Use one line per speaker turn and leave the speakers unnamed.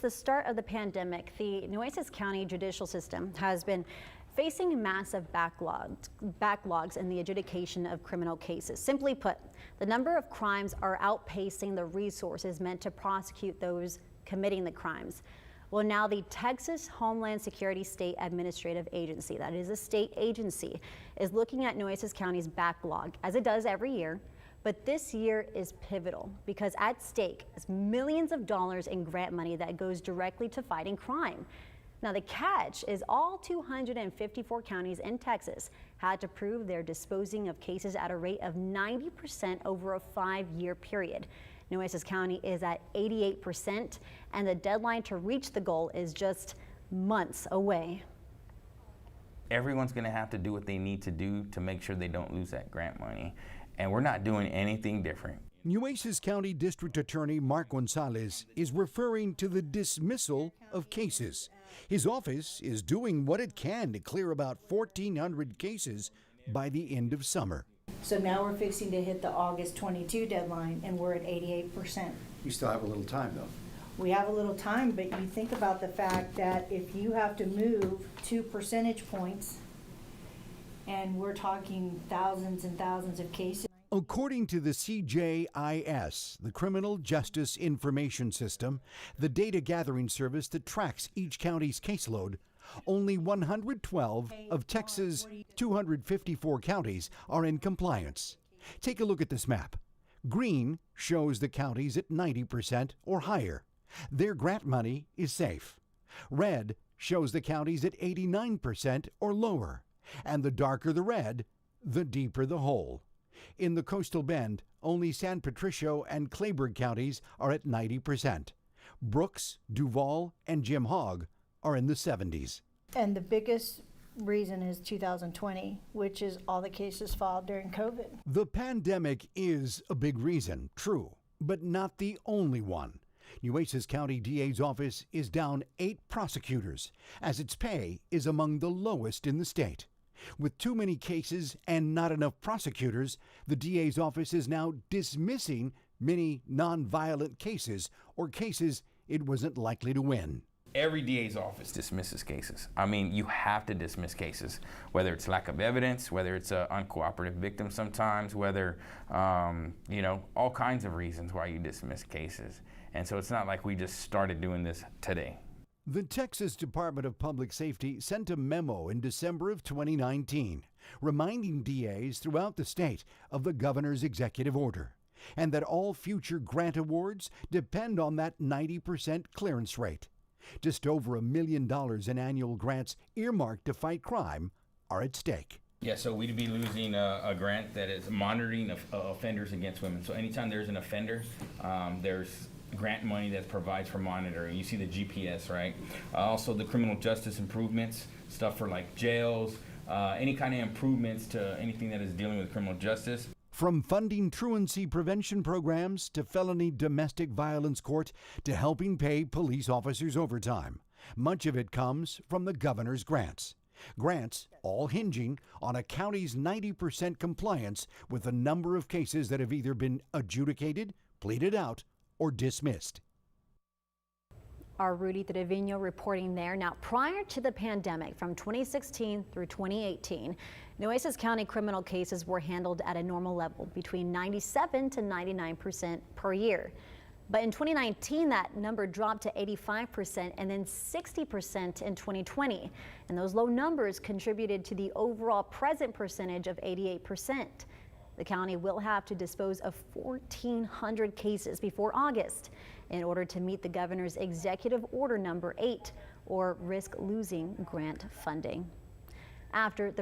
The start of the pandemic, the Nueces County judicial system has been facing massive backlogs in the adjudication of criminal cases. Simply put, the number of crimes are outpacing the resources meant to prosecute those committing the crimes. Well, now the Texas Homeland Security State Administrative Agency, that is a state agency, is looking at Nueces County's backlog, as it does every year. But this year is pivotal because at stake is millions of dollars in grant money that goes directly to fighting crime. Now, the catch is all 254 counties in Texas had to prove they're disposing of cases at a rate of 90% over a 5-year period. Nueces County is at 88%, and the deadline to reach the goal is just months away.
Everyone's going to have to do what they need to do to make sure they don't lose that grant money. And we're not doing anything different.
Nueces County District Attorney Mark Gonzalez is referring to the dismissal of cases. His office is doing what it can to clear about 1,400 cases by the end of summer.
So now we're fixing to hit the August 22 deadline, and we're at 88%.
You still have a little time, though.
We have a little time, but you think about the fact that if you have to move 2 percentage points, and we're talking thousands and thousands of cases.
According to the CJIS, the Criminal Justice Information System, the data gathering service that tracks each county's caseload, only 112 of Texas' 254 counties are in compliance. Take a look at this map. Green shows the counties at 90% or higher. Their grant money is safe. Red shows the counties at 89% or lower. And the darker the red, the deeper the hole. In the Coastal Bend, only San Patricio and Clayburgh counties are at 90%. Brooks, Duval, and Jim Hogg are in the 70s.
And the biggest reason is 2020, which is all the cases filed during COVID.
The pandemic is a big reason, true, but not the only one. Nueces County DA's office is down 8 prosecutors, as its pay is among the lowest in the state. With too many cases and not enough prosecutors, the DA's office is now dismissing many nonviolent cases or cases it wasn't likely to win.
Every DA's office dismisses cases. I mean, you have to dismiss cases, whether it's lack of evidence, whether it's an uncooperative victim sometimes, whether, all kinds of reasons why you dismiss cases. And so it's not like we just started doing this today.
The Texas Department of Public Safety sent a memo in December of 2019, reminding DAs throughout the state of the governor's executive order, and that all future grant awards depend on that 90% clearance rate. Just over $1 million in annual grants earmarked to fight crime are at stake.
Yeah, so we'd be losing a grant that is monitoring offenders against women. So anytime there's an offender, there's grant money that provides for monitoring. You see the GPS, right? Also the criminal justice improvements, stuff for like jails, any kind of improvements to anything that is dealing with criminal justice.
From funding truancy prevention programs to felony domestic violence court to helping pay police officers overtime, much of it comes from the governor's grants. Grants all hinging on a county's 90% compliance with the number of cases that have either been adjudicated, pleaded out, or dismissed.
Our Rudy Trevino reporting there. Now, prior to the pandemic, from 2016 through 2018, Nueces County criminal cases were handled at a normal level, between 97 to 99% per year. But in 2019, that number dropped to 85% and then 60% in 2020. And those low numbers contributed to the overall present percentage of 88%. The county will have to dispose of 1,400 cases before August in order to meet the governor's executive order number 8, or risk losing grant funding. After the